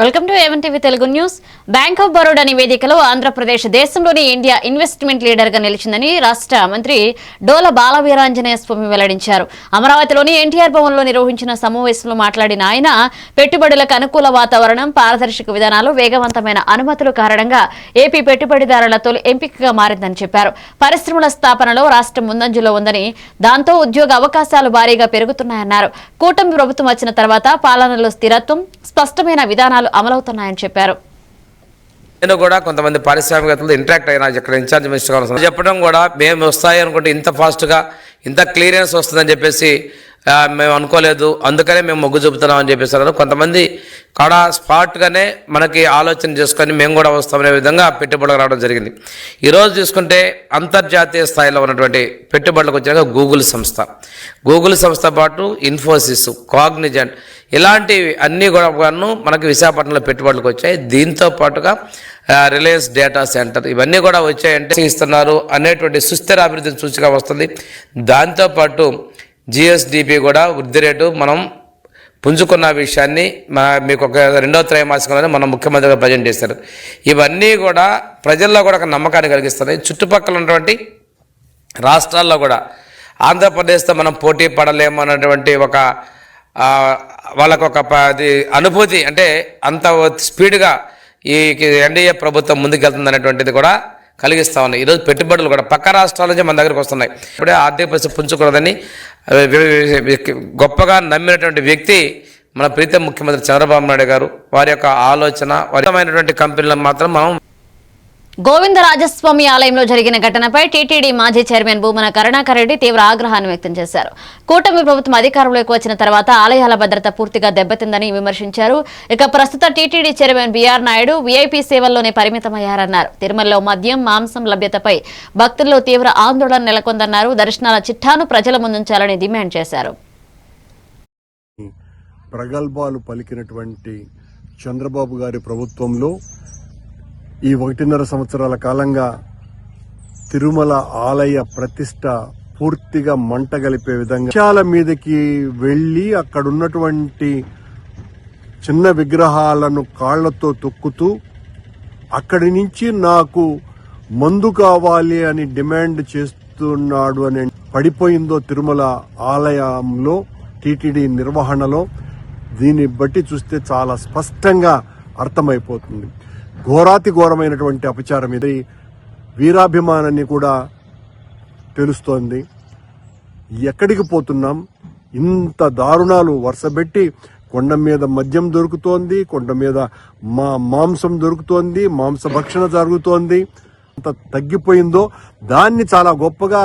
Welcome to A one TV Telugu news. Bank of Baroda నివేదికలో ఆంధ్రప్రదేశ్ దేశంలోని India investment leader గా నిలిచిందని రాష్ట్ర మంత్రి డోల బాలవీరాంజనేయ స్వామి వెల్లడించారు. అమరావతిలోని ఎన్టీఆర్ భవన్ లో నిర్వహించిన సమావేశంలో మాట్లాడిన ఆయన పెట్టుబడులకు అనుకూల వాతావరణం, పారదర్శక విధానాలు, వేగవంతమైన అనుమతుల కారణంగా ఏపీ పెట్టుబడిదారుల తొలి ఎంపికగా మారిందని చెప్పారు. పరిశ్రమల స్థాపనలో రాష్ట్రం ముందంజలో ఉందని, దాంతో ఉద్యోగ అవకాశాలు భారీగా పెరుగుతున్నాయన్నారు. కూటమి ప్రభుత్వం వచ్చిన తర్వాత పాలనలో స్థిరత్వం, స్పష్టమైన విధానాలు అమలవుతున్నాయని చెప్పారు. నేను కూడా కొంతమంది పారిశ్రామికవేత్తలతో ఇంటరాక్ట్ అయినా ఇక్కడ ఇన్ఛార్జ్ మినిస్టర్ చెప్పడం కూడా మేము వస్తాయి అనుకుంటే ఇంత ఫాస్ట్గా ఇంత క్లియరెన్స్ వస్తుందని చెప్పేసి మేము అనుకోలేదు, అందుకనే మేము మొగ్గు చూపుతున్నాం అని చెప్పేసి కొంతమంది కూడా స్పాట్గానే మనకి ఆలోచన చేసుకొని మేము కూడా వస్తామనే విధంగా పెట్టుబడులు రావడం జరిగింది. ఈరోజు చూసుకుంటే అంతర్జాతీయ స్థాయిలో ఉన్నటువంటి పెట్టుబడులకు వచ్చినాక గూగుల్ సంస్థ పాటు ఇన్ఫోసిస్, కాగ్నిజెంట్ ఇలాంటివి అన్నీ కూడా మనకి విశాఖపట్నంలో పెట్టుబడులకు వచ్చాయి. దీంతో పాటుగా రిలయన్స్ డేటా సెంటర్ ఇవన్నీ కూడా వచ్చాయంటే ఇస్తున్నారు అనేటువంటి సుస్థిర అభివృద్ధి సూచిక వస్తుంది. దాంతోపాటు జిఎస్డిపి కూడా వృద్ధి రేటు మనం పుంజుకున్న విషయాన్ని మీకు ఒక రెండో త్రైమాసికంలోనే మనం ముఖ్యమంత్రిగా ప్రజెంట్ చేశారు. ఇవన్నీ కూడా ప్రజల్లో కూడా ఒక నమ్మకాన్ని కలిగిస్తున్నాయి. చుట్టుపక్కల ఉన్నటువంటి రాష్ట్రాల్లో కూడా ఆంధ్రప్రదేశ్తో మనం పోటీ పడలేము అన్నటువంటి ఒక వాళ్ళకు ఒక అనుభూతి, అంటే అంత స్పీడ్గా ఈ ఎన్డీఏ ప్రభుత్వం ముందుకెళ్తుంది అనేటువంటిది కూడా కలిగిస్తూ ఉన్నాయి. ఈరోజు పెట్టుబడులు కూడా పక్క రాష్ట్రాల నుంచి మన దగ్గరకు వస్తున్నాయి. ఇప్పుడే ఆర్థిక పరిస్థితి పుంజుకున్నదని గొప్పగా నమ్మినటువంటి వ్యక్తి మన ప్రీతం ముఖ్యమంత్రి చంద్రబాబు నాయుడు గారు. వారి యొక్క ఆలోచన, వారిమైనటువంటి కంపెనీలను మాత్రం మనం గోవిందరాజస్వామి ఆలయంలో జరిగిన ఘటనపై టీటీడీ మాజీ చైర్మన్ భూమన కరుణాకర్ రెడ్డి తీవ్ర ఆగ్రహాన్ని వ్యక్తం చేశారు. కూటమి ప్రభుత్వం అధికారంలోకి వచ్చిన తర్వాత ఆలయాల భద్రత పూర్తిగా దెబ్బతిందని విమర్శించారు. ఇక ప్రస్తుత TTD chairman B R Naidu VIP సేవల్లోనే పరిమితమయ్యారన్నారు. తిరుమలలో మద్యం, మాంసం లభ్యతపై భక్తుల్లో తీవ్ర ఆందోళన నెలకొందన్నారు. దర్శనాల చిట్టాను ప్రజల ముందుంచాలని డిమాండ్ చేశారు. ప్రగల్భాలు పలికినటువంటి చంద్రబాబు గారి ప్రభుత్వంలో ఈ 1.5 సంవత్సరాల కాలంగా తిరుమల ఆలయ ప్రతిష్ట పూర్తిగా మంటగలిపే విధంగా విషయాల మీదకి వెళ్లి అక్కడున్నటువంటి చిన్న విగ్రహాలను కాళ్లతో తొక్కుతూ అక్కడి నుంచి నాకు మందు కావాలి అని డిమాండ్ చేస్తున్నాడు అని పడిపోయిందో తిరుమల ఆలయంలో టీటీడీ నిర్వహణలో. దీన్ని బట్టి చూస్తే చాలా స్పష్టంగా అర్థమైపోతుంది. ఘోరాతి ఘోరమైనటువంటి అపచారం ఇది. వీరాభిమానాన్ని కూడా తెలుస్తోంది. ఎక్కడికి పోతున్నాం? ఇంత దారుణాలు వరుసబెట్టి కొండ మీద మద్యం దొరుకుతోంది, కొండ మీద మాంసం దొరుకుతోంది, మాంసభక్షణ జరుగుతోంది. అంత తగ్గిపోయిందో దాన్ని చాలా గొప్పగా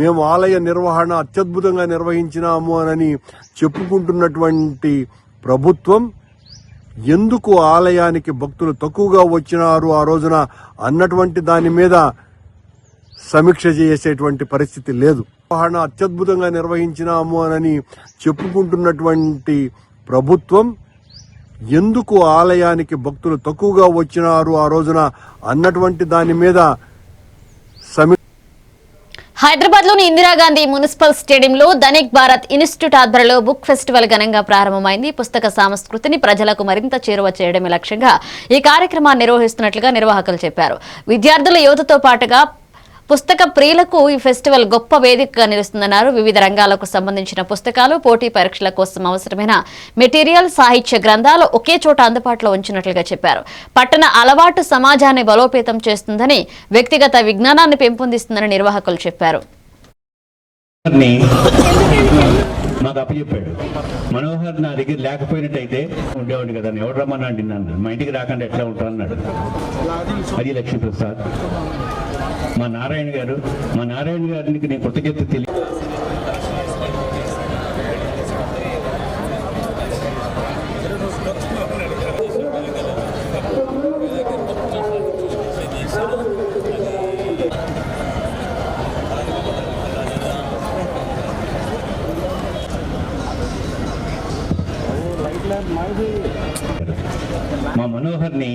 మేము ఆలయ నిర్వహణ అత్యద్భుతంగా నిర్వహించినాము అని చెప్పుకుంటున్నటువంటి ప్రభుత్వం ఎందుకు ఆలయానికి భక్తులు తక్కువగా వచ్చినారు ఆ రోజున అన్నటువంటి దాని మీద సమీక్ష చేసేటువంటి పరిస్థితి లేదు. అత్యద్భుతంగా నిర్వహించినాము అని చెప్పుకుంటున్నటువంటి ప్రభుత్వం ఎందుకు ఆలయానికి భక్తులు తక్కువగా వచ్చినారు ఆ రోజున అన్నటువంటి దాని మీద హైదరాబాద్ లోని ఇందిరాగాంధీ మున్సిపల్ స్టేడియంలో ధనిక్ భారత్ ఇన్స్టిట్యూట్ ఆధ్వర్యంలో బుక్ ఫెస్టివల్ ఘనంగా ప్రారంభమైంది. పుస్తక సంస్కృతిని ప్రజలకు మరింత చేరువ చేయడమే లక్ష్యంగా ఈ కార్యక్రమాన్ని నిర్వహిస్తున్నట్లుగా నిర్వాహకులు చెప్పారు. విద్యార్థుల యువతతో పాటుగా పుస్తక ప్రియులకు ఈ ఫెస్టివల్ గొప్ప వేదికగా నిలుస్తుందన్నారు. వివిధ రంగాలకు సంబంధించిన పుస్తకాలు, పోటీ పరీక్షల కోసం అవసరమైన మెటీరియల్, సాహిత్య గ్రంథాలు ఒకే చోట అందుబాటులో ఉంచినట్లుగా చెప్పారు. పట్టణ అలవాటు సమాజాన్ని బలోపేతం చేస్తుందని, వ్యక్తిగత విజ్ఞానాన్ని పెంపొందిస్తుందని నిర్వాహకులు చెప్పారు. మాకు అప్పచెప్పాడు. మనోహర్ నా దగ్గర లేకపోయినట్టయితే ఉండేవాడిని కదా, ఎవడు రమ్మన్నాడు నన్ను, మా ఇంటికి రాకుండా ఎట్లా ఉంటాను అన్నాడు. అది లక్ష్మీప్రసాద్. మా నారాయణ గారికి నేను కృతజ్ఞత తెలియ మా మనోహర్ని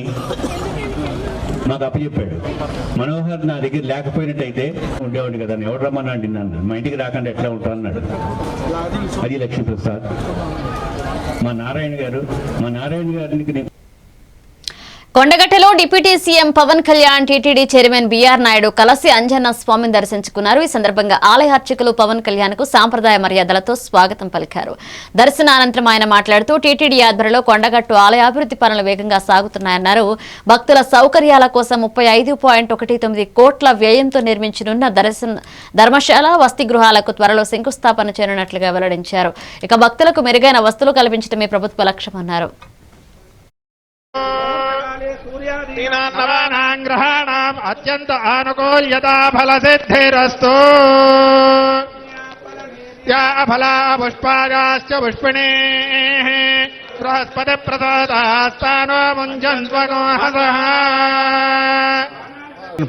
మాకు అప్పచెప్పాడు. మనోహర్ నా దగ్గర లేకపోయినట్టయితే ఉండేవాడిని కదా, ఎవడు రమ్మన్నాడు నన్ను, మా ఇంటికి రాకుండా ఎట్లా ఉంటాను అన్నాడు. అది లక్ష్మీప్రసాద్. మా నారాయణ గారికి నేను కొండగట్టలో deputy CM Pawan Kalyan TTD chairman B R Naidu కలసి అంజన్న స్వామిని దర్శించుకున్నారు. ఈ సందర్భంగా ఆలయ అర్చకులు పవన్ కళ్యాణ్ కు సాంప్రదాయ మర్యాదలతో స్వాగతం పలికారు. దర్శనానంతరం ఆయన మాట్లాడుతూ టీటీడీ ఆధ్వర్యంలో కొండగట్టు ఆలయ అభివృద్ధి పనులు వేగంగా సాగుతున్నాయన్నారు. భక్తుల సౌకర్యాల కోసం 35.19 కోట్ల వ్యయంతో నిర్మించనున్న ధర్మశాల వసతి గృహాలకు త్వరలో శంకుస్థాపన చేయనున్నట్లుగా వెల్లడించారు. ఇక భక్తులకు మెరుగైన వసతులు కల్పించడమే ప్రభుత్వ లక్ష్యమన్నారు. గ్రహాణం అత్యంత ఆనుకూల్యతా ఫలసిద్ధిరస్తు. యా ఫలా పుష్పాయాశ్చ పుష్పిణీః బృహస్పతి ప్రసాదాస్తానో ముంజన్త్వగోహసః.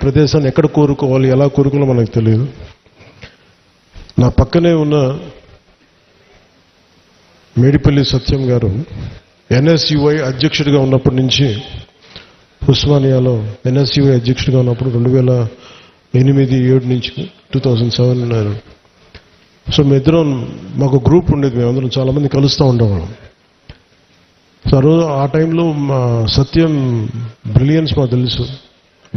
ప్రదేశాన్ని ఎక్కడ కోరుకోవాలి, ఎలా కోరుకోవాలో మనకు తెలియదు. నా పక్కనే ఉన్న మేడిపల్లి సత్యం గారు ఎన్ఎస్యుఐ అధ్యక్షుడిగా ఉన్నప్పటి నుంచి ఉస్మానియాలో ఎన్ఎస్యుఐ అధ్యక్షుడిగా ఉన్నప్పుడు 2008-7 నుంచి 2007 ఉన్నారు. సో మేమిద్దరం మాకు గ్రూప్ ఉండేది, మేమందరం చాలామంది కలుస్తూ ఉండేవాళ్ళం. సో ఆ టైంలో మా సత్యం బ్రిలియన్స్ మాకు తెలుసు,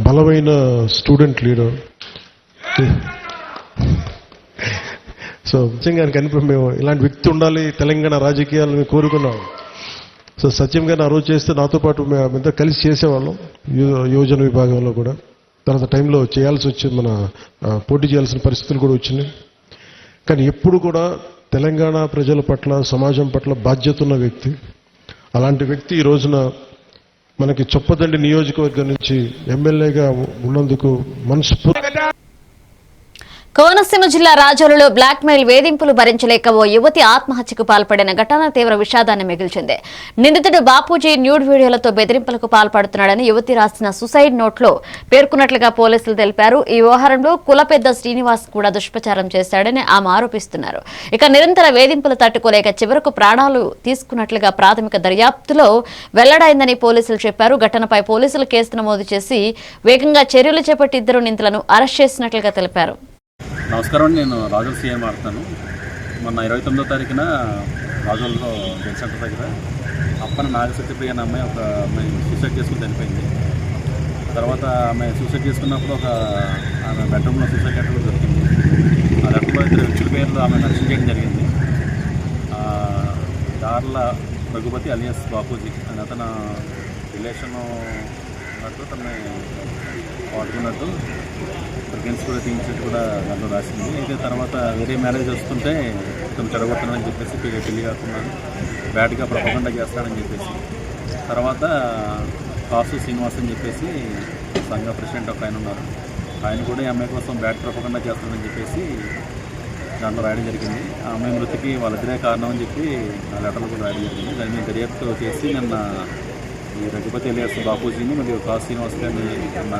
బలమైన స్టూడెంట్ లీడర్. సో సత్యం గారికి కనిపి మేము ఇలాంటి వ్యక్తి ఉండాలి తెలంగాణ రాజకీయాలను కోరుకున్నాం. సో సత్యం గారిని ఆ రోజు చేస్తే నాతో పాటు మేమంతా కలిసి చేసేవాళ్ళం యువజన విభాగంలో కూడా. తర్వాత టైంలో చేయాల్సి వచ్చింది, మన పోటీ చేయాల్సిన పరిస్థితులు కూడా వచ్చినాయి. కానీ ఎప్పుడు కూడా తెలంగాణ ప్రజల పట్ల సమాజం పట్ల బాధ్యత ఉన్న వ్యక్తి. అలాంటి వ్యక్తి ఈ రోజున మనకి చొప్పదండి నియోజకవర్గం నుంచి ఎమ్మెల్యేగా ఉన్నందుకు మనస్ఫూర్తి. కోనసీమ జిల్లా రాజోలులో బ్లాక్ మెయిల్ వేధింపులు భరించలేక ఓ యువతి ఆత్మహత్యకు పాల్పడిన ఘటన తీవ్ర విషాదాన్ని మిగిల్చింది. నిందితుడు బాపూజీ న్యూడ్ వీడియోలతో బెదిరింపులకు పాల్పడుతున్నాడని యువతి రాసిన సూసైడ్ నోట్లో పేర్కొన్నట్లుగా పోలీసులు తెలిపారు. ఈ వ్యవహారంలో కుల పెద్ద శ్రీనివాస్ కూడా దుష్ప్రచారం చేశాడని ఆమె ఆరోపిస్తున్నారు. ఇక నిరంతర వేధింపులు తట్టుకోలేక చివరకు ప్రాణాలు తీసుకున్నట్లుగా ప్రాథమిక దర్యాప్తులో వెల్లడైందని పోలీసులు చెప్పారు. ఘటనపై పోలీసులు కేసు నమోదు చేసి వేగంగా చర్యలు చేపట్టి 2 నిందితులను అరెస్ట్ చేసినట్లుగా తెలిపారు. నమస్కారం, నేను రాజోల్ సీఎం మాట్లాడుతాను. మొన్న 29వ తారీఖున రాజోల్లో జెన్ సెంటర్ దగ్గర అప్పన నాగసత్యప్రియ అనే ఒక అమ్మాయి సూసైడ్ చేసుకుని చనిపోయింది. తర్వాత ఆమె సూసైడ్ చేసుకున్నప్పుడు ఆమె బెడ్రూమ్లో సూసైడ్ లెటర్ దొరికింది. ఆ లెటర్లో 2 వ్యక్తుల పేర్లు ఆమె నష్టం చేయడం జరిగింది. దార్ల రఘుపతి అలియాస్ బాపూజీ అని అతను రిలేషన్ ఉన్నట్టు తనని వాడుకున్నట్టు ప్రెగ్నెన్సీ కూడా తీయించినట్టు కూడా దాంట్లో రాసింది. అయితే తర్వాత వేరే మ్యారేజ్ వస్తుంటే తను చెడగొట్టానని చెప్పేసి పెళ్లి కాకుండా బ్యాడ్గా ప్రపగండా చేస్తానని చెప్పేసి తర్వాత కాసు శ్రీనివాస్ అని చెప్పేసి సంఘ ప్రెసిడెంట్ ఒక ఆయన ఉన్నారు, ఆయన కూడా ఈ అమ్మాయి కోసం బ్యాడ్ ప్రపగండా చేస్తానని చెప్పేసి దాంట్లో రాయడం జరిగింది. ఆ అమ్మాయి మృతికి వాళ్ళిద్దరే కారణం అని చెప్పి ఆ లెటర్లు కూడా రాయడం జరిగింది. దాని మీద దర్యాప్తు చేసి నిన్న ఈ రఘుపతి అలియాస్ బాపూజీని మరియు కాసు శ్రీనివాస్ గారిని నిన్న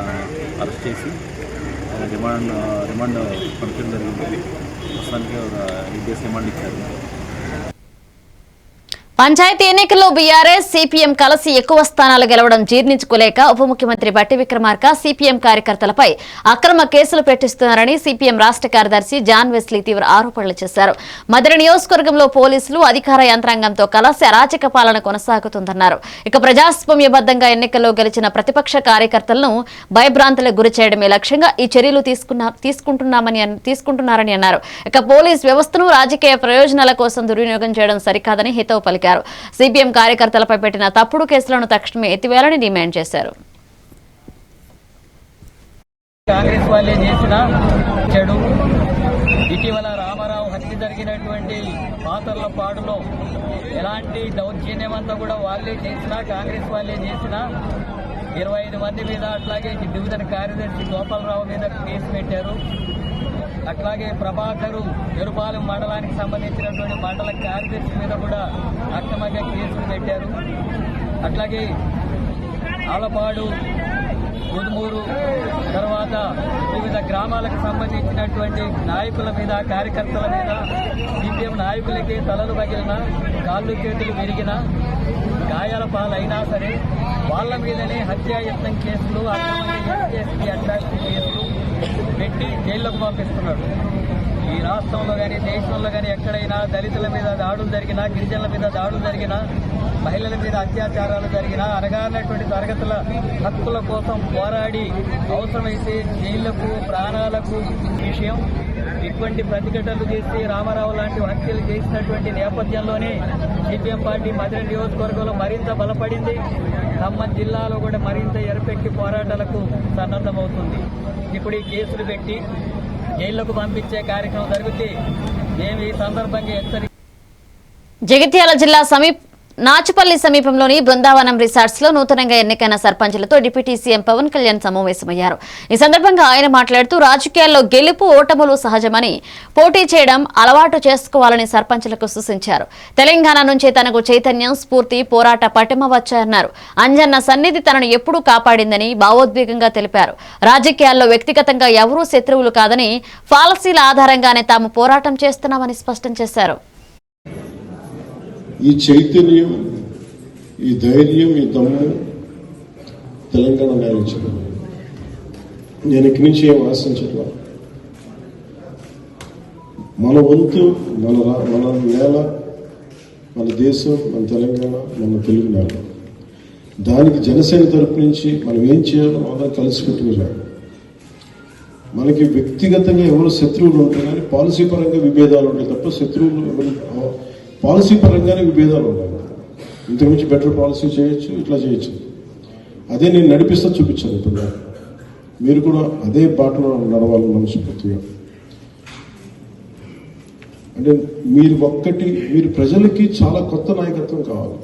అరెస్ట్ చేసి రిమాండ్ పంపించడం జరిగింది. ప్రస్తుతానికి ఒక 8 days రిమాండ్ ఇచ్చారు. పంచాయతీ ఎన్నికల్లో బీఆర్ఎస్ సిపిఎం కలిసి ఎక్కువ స్థానాలు గెలవడం జీర్ణించుకోలేక ఉప ముఖ్యమంత్రి బట్టి విక్రమార్క సిపిఎం కార్యకర్తలపై అక్రమ కేసులు పెట్టిస్తున్నారని సిపిఎం రాష్ట్ర కార్యదర్శి జాన్ వెస్లీ తీవ్ర ఆరోపణలు చేశారు. మధుర నియోజకవర్గంలో పోలీసులు అధికార యంత్రాంగంతో కలిసి అరాచక పాలన కొనసాగుతుందన్నారు. ఇక ప్రజాస్వామ్యబద్ధంగా ఎన్నికల్లో గెలిచిన ప్రతిపక్ష కార్యకర్తలను భయభ్రాంతులకు గురి చేయడమే లక్ష్యంగా ఈ చర్యలు తీసుకుంటున్నారని అన్నారు. ఇక పోలీస్ వ్యవస్థను రాజకీయ ప్రయోజనాల కోసం దుర్వినియోగం చేయడం సరికాదని హితవు పలికారు. సిపిఎం కార్యకర్తలపై పెట్టిన తప్పుడు కేసులను తక్షణమే ఎత్తివేయాలని డిమాండ్ చేశారు. కాంగ్రెస్ వాళ్ళే చేసిన చెడు, ఇటీవల రామారావు హత్య జరిగినటువంటి పాతర్లపాడులో ఎలాంటి దౌర్జన్యమంతా కూడా వాళ్ళే చేసిన, కాంగ్రెస్ వాళ్ళే చేసిన 25 మంది మీద, అట్లాగే డివిజన్ కార్యదర్శి గోపాలరావు మీద కేసు పెట్టారు. అట్లాగే ప్రభాకరు ఎరుపాలెం మండలానికి సంబంధించినటువంటి మండల కార్యదర్శి మీద కూడా అక్రమంగా కేసులు పెట్టారు. అట్లాగే ఆలపాడు, గుదుమూరు, తర్వాత వివిధ గ్రామాలకు సంబంధించినటువంటి నాయకుల మీద, కార్యకర్తల మీద, సిపిఎం నాయకులకి తలలు పగిలిన, కాళ్ళు చేతులు విరిగిన, గాయాల పాలైనా సరే వాళ్ళ మీదనే హత్యాయత్నం కేసులు, అక్రమంగా అట్రాసిటీ కేసులు పెట్టి జైల్లోకి పంపిస్తున్నాడు. ఈ రాష్ట్రంలో కానీ దేశంలో కానీ ఎక్కడైనా దళితుల మీద దాడులు జరిగినా, గిరిజనుల మీద దాడులు జరిగినా, మహిళల మీద అత్యాచారాలు జరిగినా, అనగానటువంటి తరగతుల హక్కుల కోసం పోరాడి అవసరమైతే జైళ్లకు, ప్రాణాలకు విషయం ఇటువంటి ప్రతిఘటనలు చేసి రామారావు లాంటి హత్యలు చేసినటువంటి నేపథ్యంలోనే సిపిఎం పార్టీ మధుర నియోజకవర్గంలో మరింత బలపడింది. ఖమ్మం జిల్లాలో కూడా మరింత ఎరపెట్టి పోరాటాలకు సన్నద్ధమవుతుంది. ఇప్పుడు ఈ కేసులు పెట్టి జైళ్లకు పంపించే కార్యక్రమం జరిగితే మేము ఈ సందర్భంగా జగిత్యాల జిల్లా నాచుపల్లి సమీపంలోని బృందావనం రిసార్ట్స్ లో నూతనంగా ఎన్నికైన సర్పంచులతో డిప్యూటీ సీఎం పవన్ కళ్యాణ్ సమావేశమయ్యారు. ఈ సందర్భంగా ఆయన మాట్లాడుతూ రాజకీయాల్లో గెలుపు ఓటములు సహజమని, పోటీ చేయడం అలవాటు చేసుకోవాలని సర్పంచులకు సూచించారు. తెలంగాణ నుంచి తనకు చైతన్యం, స్ఫూర్తి, పోరాట పటిమ వచ్చాయన్నారు. అంజన్న సన్నిధి తనను ఎప్పుడూ కాపాడిందని భావోద్వేగంగా తెలిపారు. రాజకీయాల్లో వ్యక్తిగతంగా ఎవరూ శత్రువులు కాదని, పాలసీల ఆధారంగానే తాము పోరాటం చేస్తున్నామని స్పష్టం చేశారు. ఈ చైతన్యం, ఈ ధైర్యం, ఈ దమ్ము తెలంగాణ నేర్చుకున్నాను. నేను ఇక్కడి నుంచి ఏం ఆశించట్లా. మన వంతు, మన నేల, మన దేశం, మన తెలంగాణ, మన తెలుగు నేల. దానికి జనసేన తరపు నుంచి మనం ఏం చేయాలో మనం కలిసి పెట్టుకున్నాం. మనకి వ్యక్తిగతంగా ఎవరు శత్రువులు ఉంటాయి కానీ పాలసీ పరంగా విభేదాలు ఉంటాయి తప్ప శత్రువులు ఎవరు పాలసీ పరంగానే విభేదాలు ఉన్నాయి. ఇంతకుమించి బెటర్ పాలసీ చేయొచ్చు, ఇట్లా చేయొచ్చు. అదే నేను నడిపిస్తా చూపించాను. ఇప్పుడు మీరు కూడా అదే బాటలో నడవాలని మనస్ఫూర్తిగా. అంటే మీరు ప్రజలకి చాలా కొత్త నాయకత్వం కావాలి.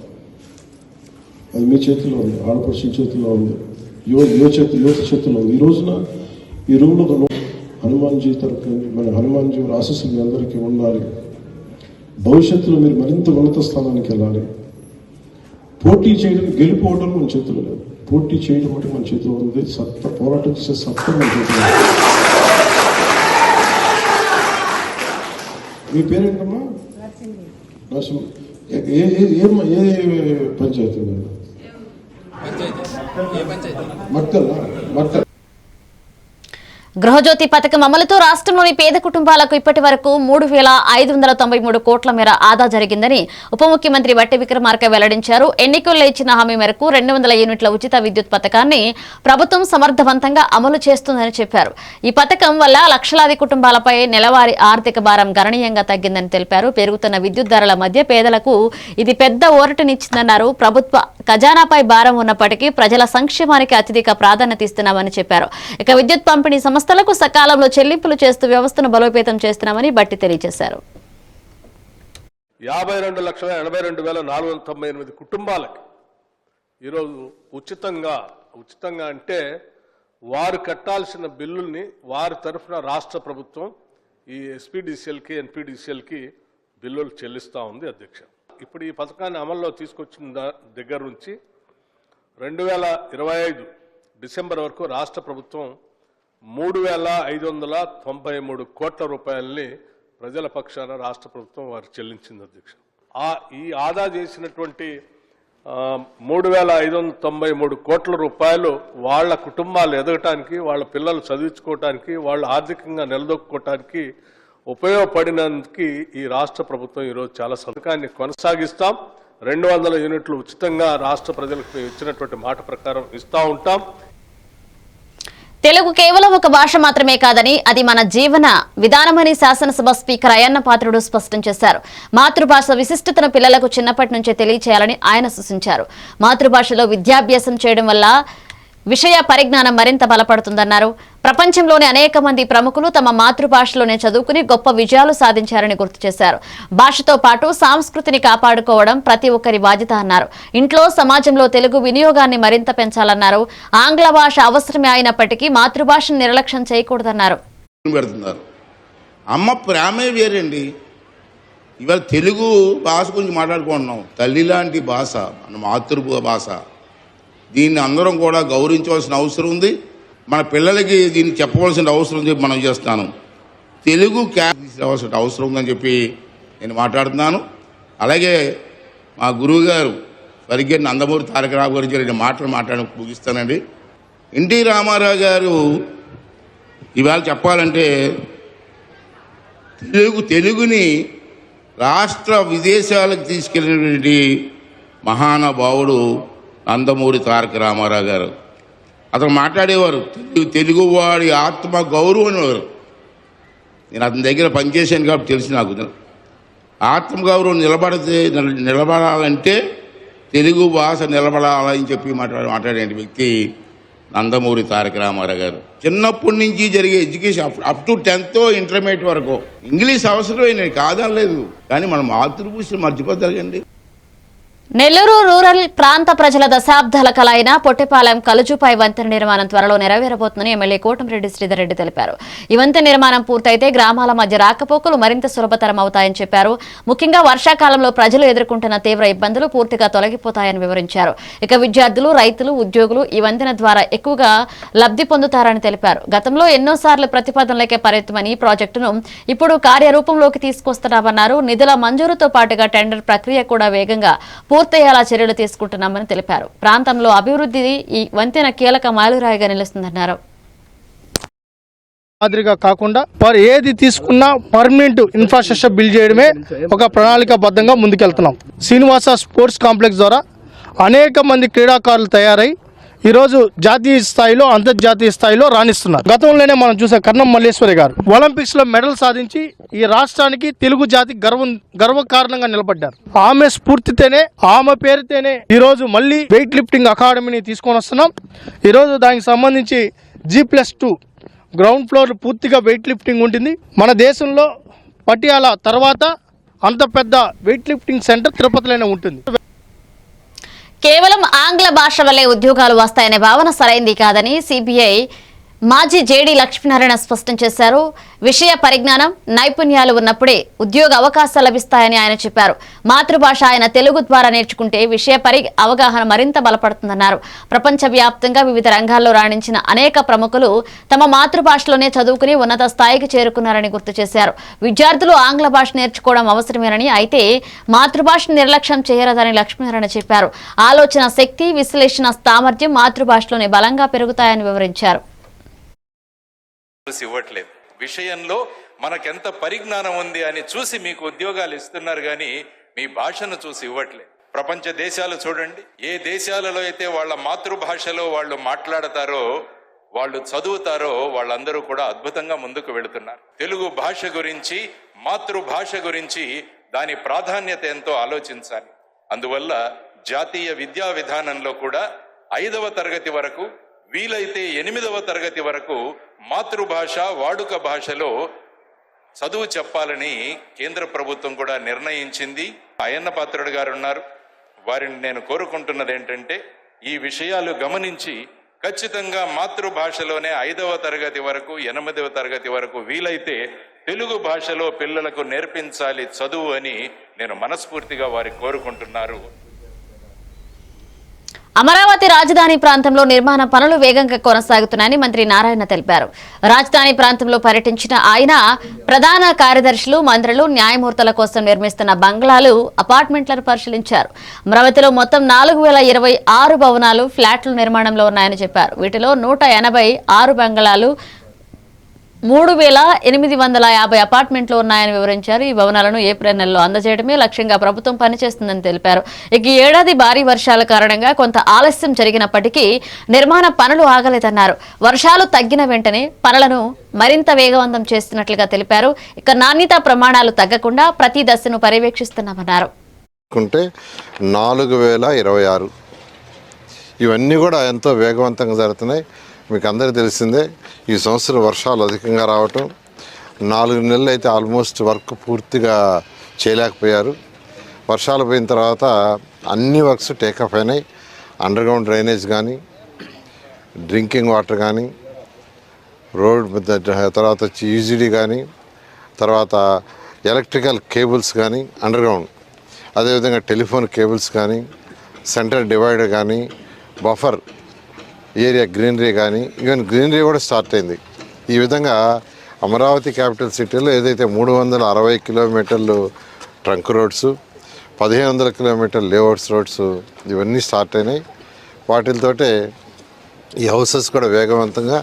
అది మీ చేతిలో ఉంది, ఆడపడుచుల చేతిలో ఉంది, యువత చేతిలో ఉంది. ఈ రూమ్లో హనుమాన్జీ తరఫున మన హనుమాన్జీ ఆశీస్సులు మీ అందరికీ ఉండాలి. భవిష్యత్తులో మీరు మరింత ఉన్నత స్థానానికి వెళ్ళాలి. పోటీ చేయడం, గెలుపోవడం మన చేతిలో లేదు. పోటీ చేయడం అంటే మన చేతిలో ఉంది. పోరాటం చేసే సత్తా మన చేతిలో. మీ పేరేంటమ్మా? నరసింహ. ఏ పంచాయతీ? మక్కల్. గృహజ్యోతి పథకం అమలుతో రాష్ట్రంలోని పేద కుటుంబాలకు ఇప్పటి వరకు 3,593 కోట్ల మేర ఆదా జరిగిందని ఉప ముఖ్యమంత్రి బట్టి విక్రమార్క వెల్లడించారు. ఎన్నికల్లో ఇచ్చిన హామీ మేరకు 200 యూనిట్ల ఉచిత విద్యుత్ పథకాన్ని ప్రభుత్వం సమర్థవంతంగా అమలు చేస్తుందని చెప్పారు. ఈ పథకం వల్ల లక్షలాది కుటుంబాలపై నెలవారీ ఆర్థిక భారం గణనీయంగా తగ్గిందని తెలిపారు. పెరుగుతున్న విద్యుత్ ధరల మధ్య పేదలకు ఇది పెద్ద ఊరటనిచ్చిందన్నారు. ప్రభుత్వ ఖజానాపై భారం ఉన్నప్పటికీ ప్రజల సంక్షేమానికి అత్యధిక ప్రాధాన్యత ఇస్తున్నామని చెప్పారు. ఇక విద్యుత్ పంపిణీ సంస్థలకు సకాలంలో చెల్లింపులు చేస్తూ వ్యవస్థను బలోపేతం చేస్తున్నామని బట్టి తెలియజేశారు. 52,82,498 కుటుంబాలకి ఈరోజు ఉచితంగా అంటే వారు కట్టాల్సిన బిల్లుల్ని వారి తరఫున రాష్ట్ర ప్రభుత్వం ఈ ఎస్పీడీసీఎల్కి, ఎన్పీడీసీఎల్కి బిల్లులు చెల్లిస్తూ ఉంది. అధ్యక్ష, ఇప్పుడు ఈ పథకాన్ని అమల్లో తీసుకొచ్చిన దగ్గర నుంచి 2025 డిసెంబర్ వరకు రాష్ట్ర ప్రభుత్వం 3,593 కోట్ల రూపాయలని ప్రజల పక్షాన రాష్ట్ర ప్రభుత్వం వారు చెల్లించింది. అధ్యక్ష, ఈ ఆదా చేసినటువంటి 3,593 కోట్ల రూపాయలు వాళ్ళ కుటుంబాలు ఎదగటానికి, వాళ్ళ పిల్లలు చదివించుకోవటానికి, వాళ్ళు ఆర్థికంగా నిలదొక్కుకోవటానికి ఉపయోగపడినందుకు ఈ రాష్ట్ర ప్రభుత్వం ఈరోజు చాలా పథకాన్ని కొనసాగిస్తాం. 200 యూనిట్లు ఉచితంగా రాష్ట్ర ప్రజలకు ఇచ్చినటువంటి మాట ప్రకారం ఇస్తూ ఉంటాం. తెలుగు కేవలం ఒక భాష మాత్రమే కాదని, అది మన జీవన విధానమని శాసనసభ స్పీకర్ అయ్యన్న పాత్రుడు స్పష్టం చేశారు. మాతృభాష విశిష్టతను పిల్లలకు చిన్నప్పటి నుంచే తెలియచేయాలని ఆయన సూచించారు. మాతృభాషలో విద్యాభ్యాసం చేయడం వల్ల విషయ పరిజ్ఞానం మరింత బలపడుతుందన్నారు. ప్రపంచంలోని అనేక మంది ప్రముఖులు తమ మాతృభాషలోనే చదువుకుని గొప్ప విజయాలు సాధించారని గుర్తు చేశారు. భాషతో పాటు సంస్కృతిని కాపాడుకోవడం ప్రతి ఒక్కరి బాధ్యత అన్నారు. ఇంట్లో, సమాజంలో తెలుగు వినియోగాన్ని మరింత పెంచాలన్నారు. ఆంగ్ల భాష అవసరమే అయినప్పటికీ మాతృభాషను నిర్లక్ష్యం చేయకూడదన్నారు. అమ్మ ప్రేమే వేరండి. ఇవాళ తెలుగు భాష గురించి మాట్లాడుకుంటున్నాం. తల్లి లాంటి భాష మన మాతృభాష. దీన్ని అందరం కూడా గౌరవించవలసిన అవసరం ఉంది. మన పిల్లలకి దీన్ని చెప్పవలసిన అవసరం ఉంది. మనం చేస్తాను తెలుగు తీసుకోవాల్సిన అవసరం ఉందని చెప్పి నేను మాట్లాడుతున్నాను. అలాగే మా గురువు గారు స్వర్గీయ నందమూరి తారక రామారావు గురించి రెండు మాటలు ముగిస్తానండి. ఎన్టీ రామారావు గారు ఇవాళ చెప్పాలంటే తెలుగుని రాష్ట్ర విదేశాలకు తీసుకెళ్ళినటువంటి మహానుభావుడు నందమూరి తారక రామారావు గారు. అతను మాట్లాడేవారు తెలుగువాడి ఆత్మ గౌరవం అనేవారు. నేను అతని దగ్గర పనిచేశాను కాబట్టి తెలిసి నాకు ఆత్మగౌరవం నిలబడాలంటే తెలుగు భాష నిలబడాలని చెప్పి మాట్లాడే వ్యక్తి నందమూరి తారక రామారావు గారు. చిన్నప్పటి నుంచి జరిగే education up to 10th intermediate వరకు ఇంగ్లీష్ అవసరమే కాదనలేదు, కానీ మనం మాతృభూష మర్చిపోతారండి. నెల్లూరు రూరల్ ప్రాంత ప్రజల దశాబ్దాల కల అయిన పొట్టిపాలెం కలుజుపై వంతెన నిర్మాణం త్వరలో నెరవేరబోతుందని ఎమ్మెల్యే కోటమిరెడ్డి శ్రీధర్ రెడ్డి తెలిపారు. ఈ వంతెన నిర్మాణం పూర్తయితే గ్రామాల మధ్య రాకపోకలు మరింత సులభతరం అవుతాయని చెప్పారు. ముఖ్యంగా వర్షాకాలంలో ప్రజలు ఎదుర్కొంటున్న తీవ్ర ఇబ్బందులు పూర్తిగా తొలగిపోతాయని వివరించారు. ఇక విద్యార్థులు, రైతులు, ఉద్యోగులు ఈ వంతెన ద్వారా ఎక్కువగా లబ్ధి పొందుతారని తెలిపారు. గతంలో ఎన్నోసార్లు ప్రతిపాదనలకే పరిమితమని ఈ ప్రాజెక్టును ఇప్పుడు కార్యరూపంలోకి తీసుకొస్తున్నామన్నారు. నిధుల మంజూరుతో పాటుగా టెండర్ ప్రక్రియ కూడా వేగంగా పూర్తయ్యేలా చర్యలు తీసుకుంటున్నామని తెలిపారు. ప్రాంతంలో అభివృద్ధి ఈ వంతెన కీలక మైలురాయిగా నిలుస్తుందన్నారు. మాదిరిగా కాకుండా ఏది తీసుకున్నా పర్మనెంట్ ఇన్ఫ్రాస్ట్రక్చర్ బిల్డ్ చేయడమే ఒక ప్రణాళికాబద్ధంగా ముందుకెళ్తున్నాం. శ్రీనివాస స్పోర్ట్స్ కాంప్లెక్స్ ద్వారా అనేక మంది క్రీడాకారులు తయారై ఈరోజు జాతీయ స్థాయిలో, అంతర్జాతీయ స్థాయిలో రాణిస్తున్నారు. గతంలోనే మనం చూసే కర్ణం మల్లేశ్వరి గారు ఒలింపిక్స్ లో మెడల్ సాధించి ఈ రాష్ట్రానికి, తెలుగు జాతి గర్వకారణంగా నిలబడ్డారు. ఆమె స్ఫూర్తితోనే, ఆమె పేరుతోనే ఈరోజు మళ్ళీ వెయిట్ లిఫ్టింగ్ అకాడమీని తీసుకొని వస్తున్నాం. ఈరోజు దానికి సంబంధించి G+2 గ్రౌండ్ ఫ్లోర్ పూర్తిగా వెయిట్ లిఫ్టింగ్ ఉంటుంది. మన దేశంలో పటియాలా తర్వాత అంత పెద్ద వెయిట్ లిఫ్టింగ్ సెంటర్ తిరుపతిలోనే ఉంటుంది. కేవలం ఆంగ్ల భాష వల్లే ఉద్యోగాలు వస్తాయనే భావన సరైంది కాదని సిబిఐ మాజీ జేడీ లక్ష్మీనారాయణ స్పష్టం చేశారు. విషయ పరిజ్ఞానం, నైపుణ్యాలు ఉన్నప్పుడే ఉద్యోగ అవకాశాలు లభిస్తాయని ఆయన చెప్పారు. మాతృభాష ఆయన తెలుగు ద్వారా నేర్చుకుంటే విషయ అవగాహన మరింత బలపడుతుందన్నారు. ప్రపంచవ్యాప్తంగా వివిధ రంగాల్లో రాణించిన అనేక ప్రముఖులు తమ మాతృభాషలోనే చదువుకుని ఉన్నత స్థాయికి చేరుకున్నారని గుర్తు చేశారు. విద్యార్థులు ఆంగ్ల భాష నేర్చుకోవడం అవసరమేనని, అయితే మాతృభాషను నిర్లక్ష్యం చేయరాదని లక్ష్మీనారాయణ చెప్పారు. ఆలోచన శక్తి, విశ్లేషణ సామర్థ్యం మాతృభాషలోనే బలంగా పెరుగుతాయని వివరించారు. ఇవ్వట్లేదు, విషయంలో మనకెంత పరిజ్ఞానం ఉంది అని చూసి మీకు ఉద్యోగాలు ఇస్తున్నారు, కానీ మీ భాషను చూసి ఇవ్వట్లేదు. ప్రపంచ దేశాలు చూడండి, ఏ దేశాలలో అయితే వాళ్ళ మాతృభాషలో వాళ్ళు మాట్లాడతారో, వాళ్ళు చదువుతారో, వాళ్ళందరూ కూడా అద్భుతంగా ముందుకు వెళుతున్నారు. తెలుగు భాష గురించి, మాతృభాష గురించి, దాని ప్రాధాన్యత ఎంతో ఆలోచించాలి. అందువల్ల జాతీయ విద్యా విధానంలో కూడా 5వ తరగతి వరకు, వీలైతే 8వ తరగతి వరకు మాతృభాష, వాడుక భాషలో చదువు చెప్పాలని కేంద్ర ప్రభుత్వం కూడా నిర్ణయించింది. అయ్యన్న పాత్రుడు గారు ఉన్నారు, వారిని నేను కోరుకుంటున్నది ఏంటంటే ఈ విషయాలు గమనించి ఖచ్చితంగా మాతృభాషలోనే 5వ తరగతి వరకు, 8వ తరగతి వరకు వీలైతే తెలుగు భాషలో పిల్లలకు నేర్పించాలి చదువు అని నేను మనస్ఫూర్తిగా వారికి కోరుకుంటున్నారు. అమరావతి రాజధాని ప్రాంతంలో నిర్మాణ పనులు వేగంగా కొనసాగుతున్నాయని మంత్రి నారాయణ తెలిపారు. రాజధాని ప్రాంతంలో పర్యటించిన ఆయన ప్రధాన కార్యదర్శులు, మంత్రులు, న్యాయమూర్తుల కోసం నిర్మిస్తున్న బంగ్లాలు, అపార్ట్మెంట్లను పరిశీలించారు. అమరావతిలో మొత్తం 4026 భవనాలు, ఫ్లాట్లు నిర్మాణంలో ఉన్నాయని చెప్పారు. వీటిలో 186 బంగ్లాలు, 3850 అపార్ట్మెంట్లు ఉన్నాయని వివరించారు. ఈ భవనాలను ఏప్రిల్ నెలలో అందజేయడమే లక్ష్యంగా ప్రభుత్వం పనిచేస్తుందని తెలిపారు. ఇక ఈ ఏడాది భారీ వర్షాల కారణంగా కొంత ఆలస్యం జరిగినప్పటికీ నిర్మాణ పనులు ఆగలేదన్నారు. వర్షాలు తగ్గిన వెంటనే పనులను మరింత వేగవంతం చేస్తున్నట్లుగా తెలిపారు. ఇక నాణ్యతా ప్రమాణాలు తగ్గకుండా ప్రతి దశను పర్యవేక్షిస్తున్నామన్నారు. 4026 ఇవన్నీ కూడా ఎంతో వేగవంతంగా జరుగుతున్నాయి. మీకు అందరికీ తెలిసిందే, ఈ సంవత్సరం వర్షాలు అధికంగా రావటం, 4 నెలలు అయితే ఆల్మోస్ట్ వర్క్ పూర్తిగా చేయలేకపోయారు. వర్షాలు పోయిన తర్వాత అన్ని వర్క్స్ టేకప్ అయినాయి. అండర్గ్రౌండ్ డ్రైనేజ్ కానీ, డ్రింకింగ్ వాటర్ కానీ, రోడ్ తర్వాత యూజిడి కానీ, తర్వాత ఎలక్ట్రికల్ కేబుల్స్ కానీ అండర్గ్రౌండ్, అదేవిధంగా టెలిఫోన్ కేబుల్స్ కానీ, సెంటర్ డివైడర్ కానీ, బఫర్ ఏరియా గ్రీనరీ కానీ, ఈవెన్ గ్రీనరీ కూడా స్టార్ట్ అయింది. ఈ విధంగా అమరావతి క్యాపిటల్ సిటీలో ఏదైతే 360 కిలోమీటర్లు ట్రంక్ రోడ్స్, 1500 కిలోమీటర్లు లేఅవుట్స్ రోడ్స్ ఇవన్నీ స్టార్ట్ అయినాయి. వాటితోటే ఈ హౌసెస్ కూడా వేగవంతంగా,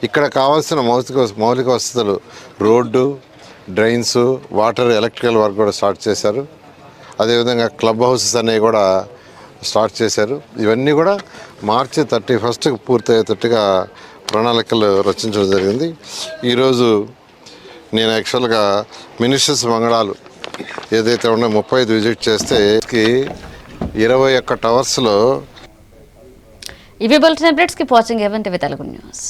ఇక్కడ కావాల్సిన మౌలిక వసతులు, road, drains, water, electrical work కూడా స్టార్ట్ చేశారు. అదేవిధంగా క్లబ్ హౌసెస్ అనేవి కూడా స్టార్ట్ చేశారు. ఇవన్నీ కూడా మార్చి 31st పూర్తయ్యేటట్టుగా ప్రణాళికలు రచించడం జరిగింది. ఈరోజు నేను యాక్చువల్గా మినిస్టర్స్ మంగళాలు ఏదైతే ఉన్నాయో 35 విజిట్ చేస్తే 21 అవర్స్లో ఇవి bulletin updates. Keep watching A1 TV Telugu news.